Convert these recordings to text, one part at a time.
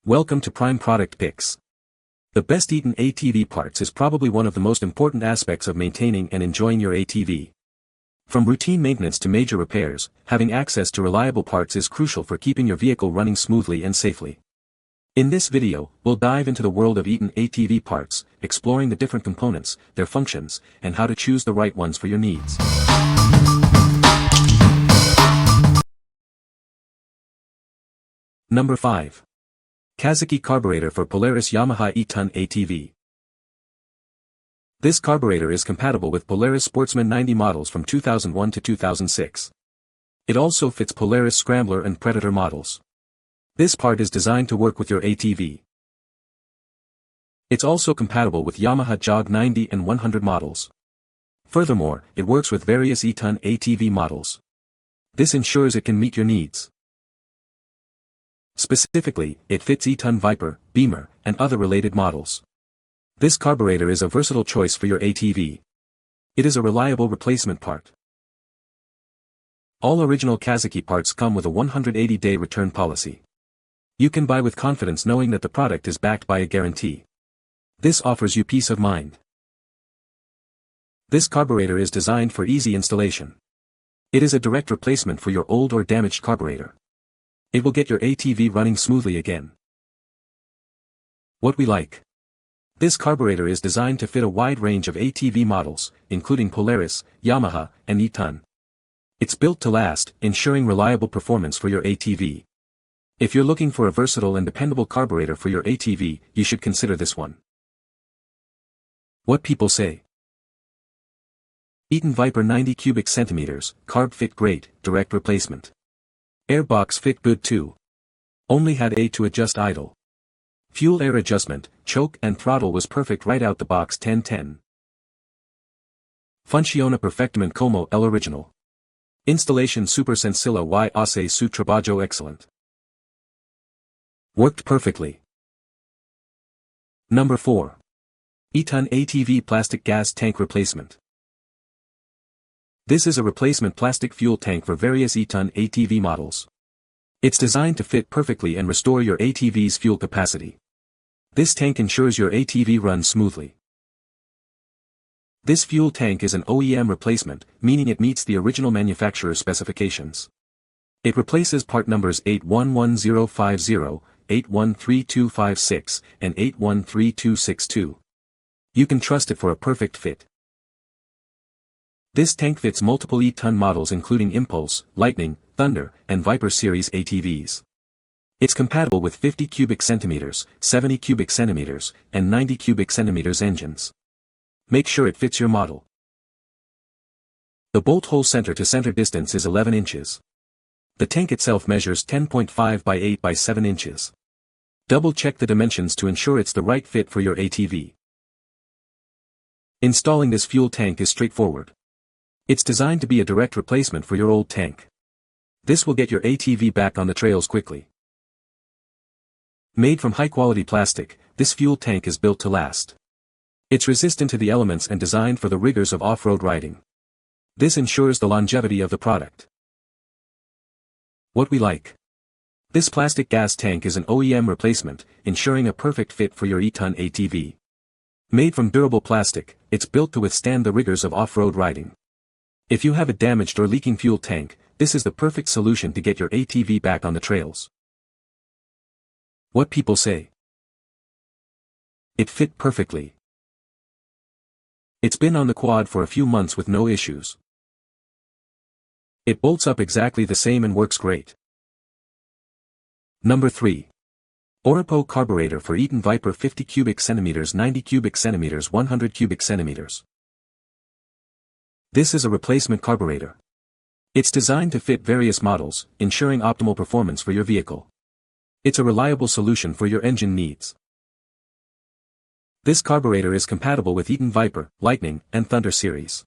Welcome to Prime Product Picks. The best Eton ATV parts is probably one of the most important aspects of maintaining and enjoying your ATV. From routine maintenance to major repairs, having access to reliable parts is crucial for keeping your vehicle running smoothly and safely. In this video, we'll dive into the world of Eton ATV parts, exploring the different components, their functions, and how to choose the right ones for your needs. Number 5. QAZAKY Carburetor for Polaris Yamaha Eton ATV. This carburetor is compatible with Polaris Sportsman 90 models from 2001 to 2006. It also fits Polaris Scrambler and Predator models. This part is designed to work with your ATV. It's also compatible with Yamaha Jog 90 and 100 models. Furthermore, it works with various Eton ATV models. This ensures it can meet your needs. Specifically, it fits Eton Viper, Beamer, and other related models. This carburetor is a versatile choice for your ATV. It is a reliable replacement part. All original QAZAKY parts come with a 180-day return policy. You can buy with confidence knowing that the product is backed by a guarantee. This offers you peace of mind. This carburetor is designed for easy installation. It is a direct replacement for your old or damaged carburetor. It will get your ATV running smoothly again. What we like. This carburetor is designed to fit a wide range of ATV models, including Polaris, Yamaha, and Eton. It's built to last, ensuring reliable performance for your ATV. If you're looking for a versatile and dependable carburetor for your ATV, you should consider this one. What people say. Eton Viper 90 cubic centimeters, carb fit great, direct replacement. Airbox fit good too. Only had A to adjust idle. Fuel air adjustment, choke and throttle was perfect right out the box 10/10. Funciona perfectamente como el original. Installation super sencilla y hace su trabajo excellent. Worked perfectly. Number 4. Eton ATV plastic gas tank replacement. This is a replacement plastic fuel tank for various Eton ATV models. It's designed to fit perfectly and restore your ATV's fuel capacity. This tank ensures your ATV runs smoothly. This fuel tank is an OEM replacement, meaning it meets the original manufacturer's specifications. It replaces part numbers 811050, 813256, and 813262. You can trust it for a perfect fit. This tank fits multiple Eton models including Impulse, Lightning, Thunder, and Viper series ATVs. It's compatible with 50 cubic centimeters, 70 cubic centimeters, and 90 cubic centimeters engines. Make sure it fits your model. The bolt hole center to center distance is 11 inches. The tank itself measures 10.5 by 8 by 7 inches. Double check the dimensions to ensure it's the right fit for your ATV. Installing this fuel tank is straightforward. It's designed to be a direct replacement for your old tank. This will get your ATV back on the trails quickly. Made from high-quality plastic, this fuel tank is built to last. It's resistant to the elements and designed for the rigors of off-road riding. This ensures the longevity of the product. What we like. This plastic gas tank is an OEM replacement, ensuring a perfect fit for your Eton ATV. Made from durable plastic, it's built to withstand the rigors of off-road riding. If you have a damaged or leaking fuel tank, this is the perfect solution to get your ATV back on the trails. What people say. It fit perfectly. It's been on the quad for a few months with no issues. It bolts up exactly the same and works great. Number 3. ORIPO carburetor for Eton Viper 50 cubic centimeters, 90 cubic centimeters, 100 cubic centimeters. This is a replacement carburetor. It's designed to fit various models, ensuring optimal performance for your vehicle. It's a reliable solution for your engine needs. This carburetor is compatible with Eton Viper, Lightning, and Thunder series.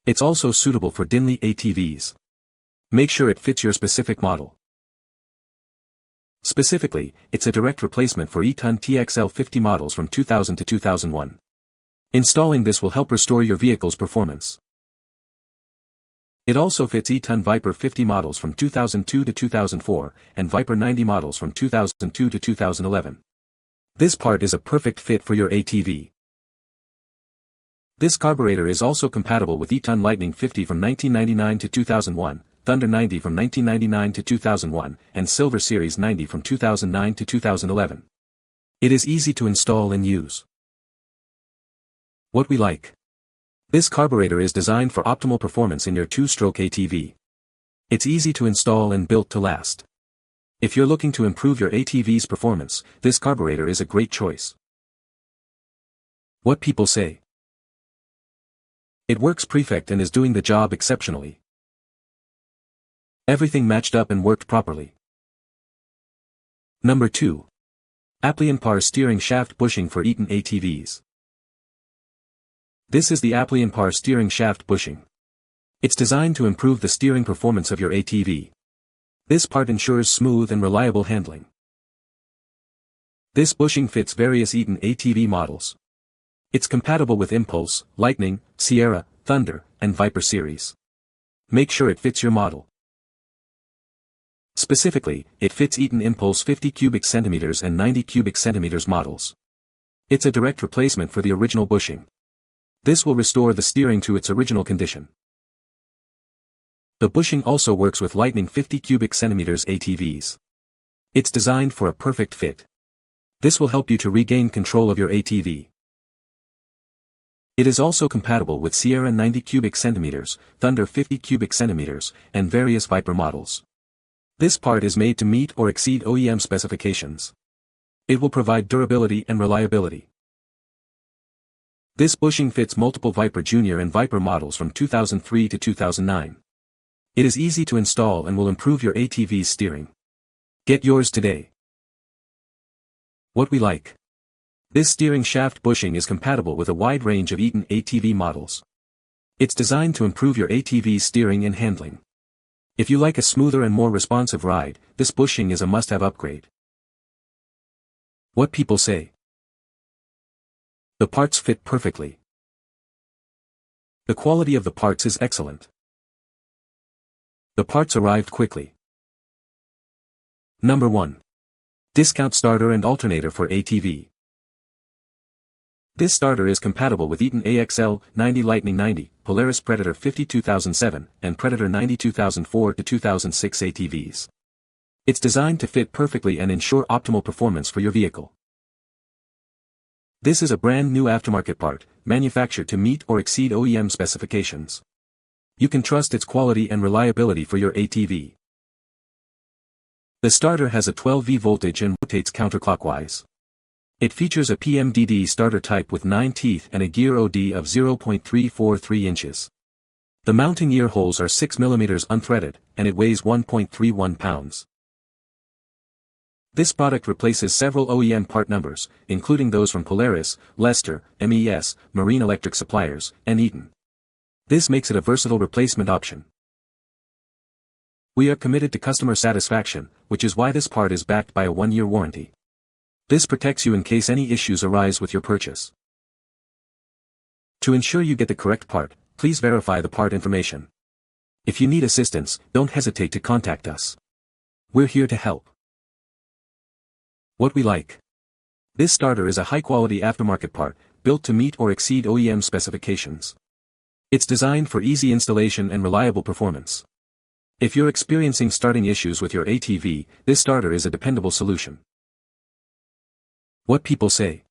It's also suitable for Dinley ATVs. Make sure it fits your specific model. Specifically, it's a direct replacement for Eton TXL 50 models from 2000 to 2001. Installing this will help restore your vehicle's performance. It also fits Eton Viper 50 models from 2002 to 2004, and Viper 90 models from 2002 to 2011. This part is a perfect fit for your ATV. This carburetor is also compatible with Eton Lightning 50 from 1999 to 2001, Thunder 90 from 1999 to 2001, and Silver Series 90 from 2009 to 2011. It is easy to install and use. What we like. This carburetor is designed for optimal performance in your two-stroke ATV. It's easy to install and built to last. If you're looking to improve your ATV's performance, this carburetor is a great choice. What people say. It works perfect and is doing the job exceptionally. Everything matched up and worked properly. Number 2. ApplianPar steering shaft bushing for Eton ATVs. This is the ApplianPar steering shaft bushing. It's designed to improve the steering performance of your ATV. This part ensures smooth and reliable handling. This bushing fits various Eton ATV models. It's compatible with Impulse, Lightning, Sierra, Thunder, and Viper series. Make sure it fits your model. Specifically, it fits Eton Impulse 50 cubic centimeters and 90 cubic centimeters models. It's a direct replacement for the original bushing. This will restore the steering to its original condition. The bushing also works with Lightning 50 cubic centimeters ATVs. It's designed for a perfect fit. This will help you to regain control of your ATV. It is also compatible with Sierra 90 cubic centimeters, Thunder 50 cubic centimeters, and various Viper models. This part is made to meet or exceed OEM specifications. It will provide durability and reliability. This bushing fits multiple Viper Junior and Viper models from 2003 to 2009. It is easy to install and will improve your ATV's steering. Get yours today. What we like. This steering shaft bushing is compatible with a wide range of Eton ATV models. It's designed to improve your ATV's steering and handling. If you like a smoother and more responsive ride, this bushing is a must-have upgrade. What people say. The parts fit perfectly. The quality of the parts is excellent. The parts arrived quickly. Number 1. Discount starter and alternator for ATV. This starter is compatible with Eton AXL 90 Lightning 90, Polaris Predator 50 2007, and Predator 90 2004 to 2006 ATVs. It's designed to fit perfectly and ensure optimal performance for your vehicle. This is a brand new aftermarket part, manufactured to meet or exceed OEM specifications. You can trust its quality and reliability for your ATV. The starter has a 12V voltage and rotates counterclockwise. It features a PMDD starter type with 9 teeth and a gear OD of 0.343 inches. The mounting ear holes are 6 mm unthreaded, and it weighs 1.31 pounds. This product replaces several OEM part numbers, including those from Polaris, Lester, MES, Marine Electric Suppliers, and Eton. This makes it a versatile replacement option. We are committed to customer satisfaction, which is why this part is backed by a 1-year warranty. This protects you in case any issues arise with your purchase. To ensure you get the correct part, please verify the part information. If you need assistance, don't hesitate to contact us. We're here to help. What we like. This starter is a high-quality aftermarket part, built to meet or exceed OEM specifications. It's designed for easy installation and reliable performance. If you're experiencing starting issues with your ATV, this starter is a dependable solution. What people say.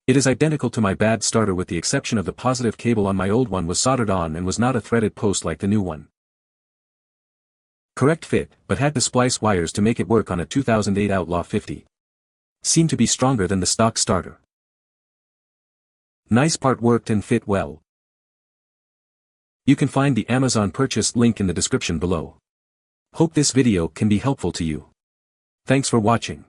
It is identical to my bad starter with the exception of the positive cable on my old one was soldered on and was not a threaded post like the new one. Correct fit, but had to splice wires to make it work on a 2008 Outlaw 50. Seemed to be stronger than the stock starter. Nice part, worked and fit well. You can find the Amazon purchase link in the description below. Hope this video can be helpful to you. Thanks for watching.